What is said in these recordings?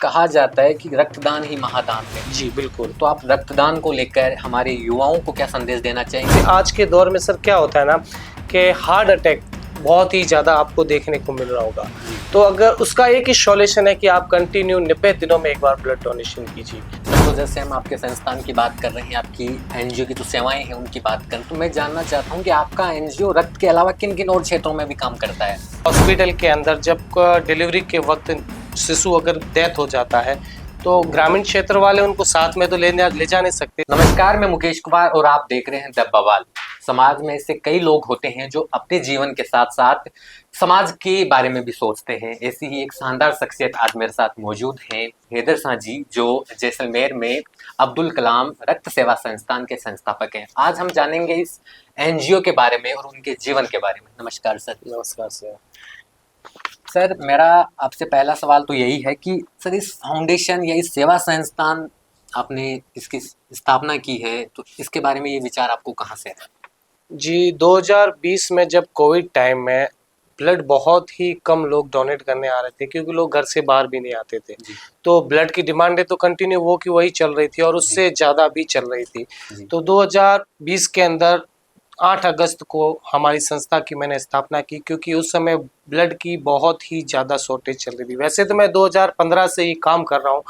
कहा जाता है कि रक्तदान ही महादान है। जी बिल्कुल। तो आप रक्तदान को लेकर हमारे युवाओं को क्या संदेश देना चाहेंगे? आज के दौर में सर क्या होता है ना कि हार्ट अटैक बहुत ही ज़्यादा आपको देखने को मिल रहा होगा। तो अगर उसका एक ही सॉल्यूशन है कि आप कंटिन्यू 90 दिनों में एक बार ब्लड डोनेशन कीजिए। तो जैसे हम आपके संस्थान की बात कर रहे हैं, आपकी एनजीओ की जो सेवाएं हैं उनकी बात करें, तो मैं जानना चाहता हूं कि आपका एनजीओ रक्त के अलावा किन किन और क्षेत्रों में भी काम करता है? हॉस्पिटल के अंदर जब डिलीवरी के वक्त शिशु अगर डेथ हो जाता है तो ग्रामीण क्षेत्र वाले उनको साथ में तो ले जा नहीं सकते। नमस्कार, मैं मुकेश कुमार और आप देख रहे हैं द बवाल। समाज में ऐसे कई लोग होते हैं जो अपने जीवन के साथ साथ समाज के बारे में भी सोचते हैं। ऐसी ही एक शानदार शख्सियत आज मेरे साथ मौजूद हैं, हैदर शाह जी, जो जैसलमेर में अब्दुल कलाम रक्त सेवा संस्थान के संस्थापक हैं। आज हम जानेंगे इस एनजीओ के बारे में और उनके जीवन के बारे में। नमस्कार सर। नमस्कार सर। सर, मेरा आपसे पहला सवाल तो यही है कि सर, इस फाउंडेशन या इस सेवा संस्थान आपने इसकी स्थापना की है, तो इसके बारे में ये विचार आपको कहाँ से आया? जी 2020 में जब कोविड टाइम में ब्लड बहुत ही कम लोग डोनेट करने आ रहे थे क्योंकि लोग घर से बाहर भी नहीं आते थे। तो ब्लड की डिमांडें तो कंटिन्यू वो की वही चल रही थी और उससे ज़्यादा भी चल रही थी। तो 2020 के अंदर 8 अगस्त को हमारी संस्था की मैंने स्थापना की क्योंकि उस समय ब्लड की बहुत ही ज़्यादा शॉर्टेज चल रही थी। वैसे तो मैं 2015 से ही काम कर रहा हूँ,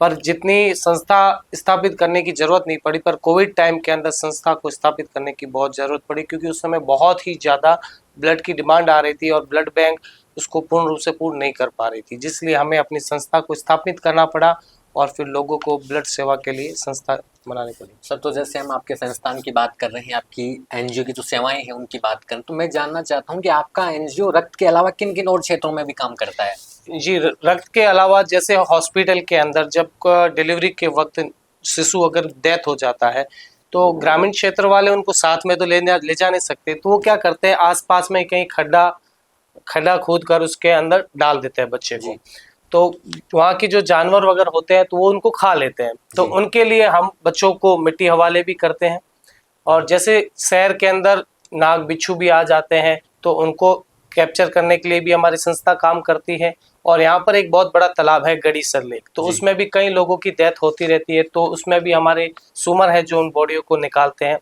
पर जितनी संस्था स्थापित करने की ज़रूरत नहीं पड़ी, पर कोविड टाइम के अंदर संस्था को स्थापित करने की बहुत ज़रूरत पड़ी क्योंकि उस समय बहुत ही ज़्यादा ब्लड की डिमांड आ रही थी और ब्लड बैंक उसको पूर्ण रूप से पूर्ण नहीं कर पा रही थी, जिसलिए हमें अपनी संस्था को स्थापित करना पड़ा और फिर लोगों को ब्लड सेवा के लिए संस्था बनानी पड़ी। सर, तो जैसे हम आपके संस्थान की बात कर रहे हैं, आपकी एनजीओ की जो सेवाएं हैं उनकी बात करें, तो मैं जानना चाहता हूँ कि आपका एनजीओ रक्त के अलावा किन किन और क्षेत्रों में भी काम करता है? जी रक्त के अलावा जैसे हॉस्पिटल के अंदर जब डिलीवरी के वक्त शिशु अगर डेथ हो जाता है तो ग्रामीण क्षेत्र वाले उनको साथ में तो ले जा नहीं सकते। तो वो क्या करते हैं, आसपास में कहीं खड्डा खोद कर उसके अंदर डाल देते हैं बच्चे को। तो वहाँ के जो जानवर वगैरह होते हैं तो वो उनको खा लेते हैं। तो उनके लिए हम बच्चों को मिट्टी हवाले भी करते हैं। और जैसे शहर के अंदर नाग बिच्छू भी आ जाते हैं तो उनको कैप्चर करने के लिए भी हमारी संस्था काम करती है। और यहाँ पर एक बहुत बड़ा तालाब है गड़ीसर लेक, तो उसमें भी कई लोगों की डेथ होती रहती है, तो उसमें भी हमारे सुमर है जो उन बॉडियों को निकालते हैं।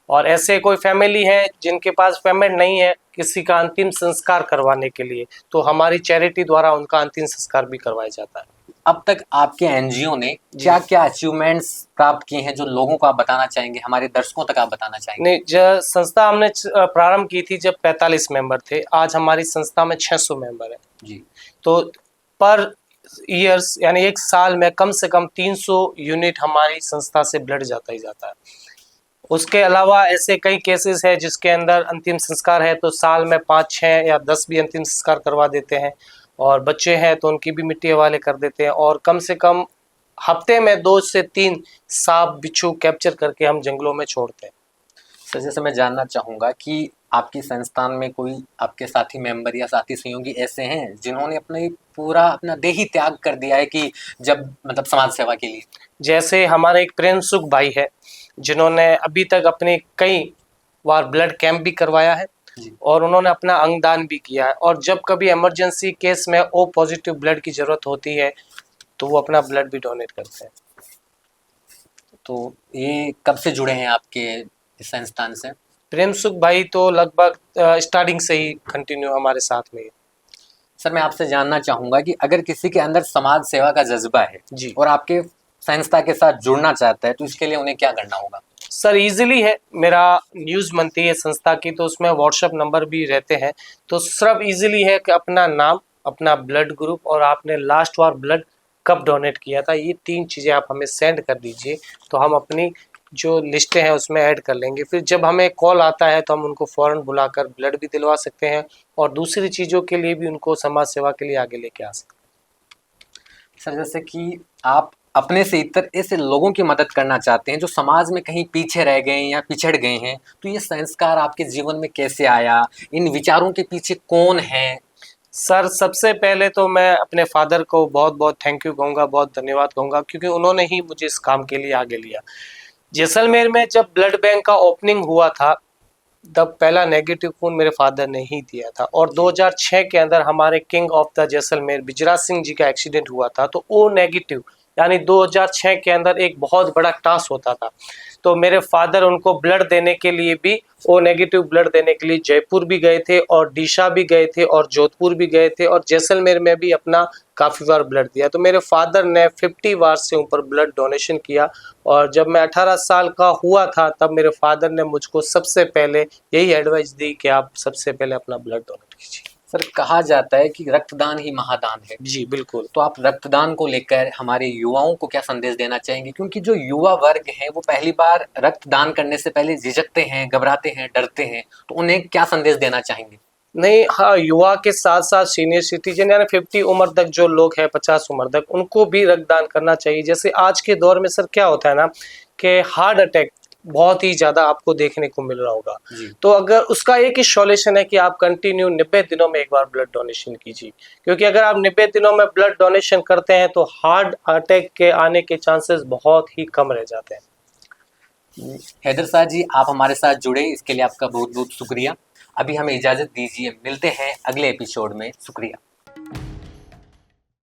और ऐसे कोई फैमिली है जिनके पास पेमेंट नहीं है किसी का अंतिम संस्कार करवाने के लिए, तो हमारी चैरिटी द्वारा उनका अंतिम संस्कार भी करवाया जाता है। अब तक आपके एनजीओ ने क्या क्या अचीवमेंट्स प्राप्त किए हैं जो लोगों को आप बताना चाहेंगे, हमारे दर्शकों तक आप बताना चाहेंगे? नहीं, जब संस्था हमने प्रारंभ की थी जब 45 मेंबर थे, आज हमारी संस्था में 600 मेंबर है जी। तो पर ईयर्स यानी एक साल में कम से कम 300 यूनिट हमारी संस्था से ब्लड जाता ही जाता है। उसके अलावा ऐसे कई केसेस है जिसके अंदर अंतिम संस्कार है तो साल में 5, 6 या 10 भी अंतिम संस्कार करवा देते हैं। और बच्चे हैं तो उनकी भी मिट्टी हवाले कर देते हैं। और कम से कम हफ्ते में 2 से 3 सांप बिच्छू कैप्चर करके हम जंगलों में छोड़ते हैं। सर, जैसे मैं जानना चाहूँगा कि आपकी संस्थान में कोई आपके साथी मेंबर या साथी सहयोगी ऐसे हैं जिन्होंने अपना देही त्याग कर दिया है कि जब मतलब समाज सेवा के लिए? जैसे हमारे एक प्रेम सुख भाई है जिन्होंने अभी तक अपने कई बार ब्लड कैंप भी करवाया है और उन्होंने अपना अंगदान भी किया है। और जब कभी इमरजेंसी केस में ओ पॉजिटिव ब्लड की जरूरत होती है तो वो अपना ब्लड भी डोनेट करते हैं। तो ये कब से जुड़े हैं आपके इस संस्थान से? प्रेम सुख भाई तो लगभग स्टार्टिंग से ही कंटिन्यू हमारे साथ में है। सर, मैं आपसे जानना चाहूँगा कि अगर किसी के अंदर समाज सेवा का जज्बा है जी और आपके संस्था के साथ जुड़ना चाहता है तो इसके लिए उन्हें क्या करना होगा? सर इजीली है, मेरा न्यूज़ बनती है संस्था की तो उसमें व्हाट्सएप नंबर भी रहते हैं। तो सिर्फ इजीली है कि अपना नाम, अपना ब्लड ग्रुप और आपने लास्ट बार ब्लड कब डोनेट किया था, ये 3 चीज़ें आप हमें सेंड कर दीजिए तो हम अपनी जो लिस्टें हैं उसमें ऐड कर लेंगे। फिर जब हमें कॉल आता है तो हम उनको फ़ौरन बुलाकर ब्लड भी दिलवा सकते हैं और दूसरी चीज़ों के लिए भी उनको समाज सेवा के लिए आगे लेके आ सकते हैं। सर, जैसे कि आप अपने से इतर ऐसे लोगों की मदद करना चाहते हैं जो समाज में कहीं पीछे रह गए या पिछड़ गए हैं, तो ये संस्कार आपके जीवन में कैसे आया? इन विचारों के पीछे कौन है? सर सबसे पहले तो मैं अपने फादर को बहुत बहुत थैंक यू कहूँगा, बहुत धन्यवाद कहूँगा क्योंकि उन्होंने ही मुझे इस काम के लिए आगे लिया। जैसलमेर में जब ब्लड बैंक का ओपनिंग हुआ था तब पहला नेगेटिव खून मेरे फादर ने ही दिया था। और 2006 के अंदर हमारे किंग ऑफ द जैसलमेर बिजरा सिंह जी का एक्सीडेंट हुआ था, तो ओ नेगेटिव यानी 2006 के अंदर एक बहुत बड़ा टास्क होता था। तो मेरे फादर उनको ब्लड देने के लिए भी, ओ नेगेटिव ब्लड देने के लिए जयपुर भी गए थे और डीशा भी गए थे और जोधपुर भी गए थे और जैसलमेर में भी अपना काफ़ी बार ब्लड दिया। तो मेरे फादर ने 50 बार से ऊपर ब्लड डोनेशन किया। और जब मैं 18 साल का हुआ था तब मेरे फादर ने मुझको सबसे पहले यही एडवाइस दी कि आप सबसे पहले अपना ब्लड डोनेट कीजिए। सर, कहा जाता है कि रक्तदान ही महादान है। जी बिल्कुल। तो आप रक्तदान को लेकर हमारे युवाओं को क्या संदेश देना चाहेंगे, क्योंकि जो युवा वर्ग है वो पहली बार रक्तदान करने से पहले झिझकते हैं, घबराते हैं, डरते हैं, तो उन्हें क्या संदेश देना चाहेंगे? नहीं, हाँ, युवा के साथ साथ सीनियर सिटीजन यानी 50 उम्र तक जो लोग हैं, 50 उम्र तक, उनको भी रक्तदान करना चाहिए। जैसे आज के दौर में सर क्या होता है ना कि हार्ट अटैक बहुत ही ज़्यादा आपको देखने को मिल रहा होगा। तो अगर उसका एक ही सॉल्यूशन है कि आप कंटिन्यू 90 दिनों में एक बार ब्लड डोनेशन कीजिए, क्योंकि अगर आप 90 दिनों में ब्लड डोनेशन करते हैं तो हार्ट अटैक के आने के चांसेस बहुत ही कम रह जाते हैं। हैदर शाह जी, आप हमारे साथ जुड़े इसके लिए आपका बहुत बहुत शुक्रिया। अभी हमें इजाज़त दीजिए, मिलते हैं अगले एपिसोड में। शुक्रिया।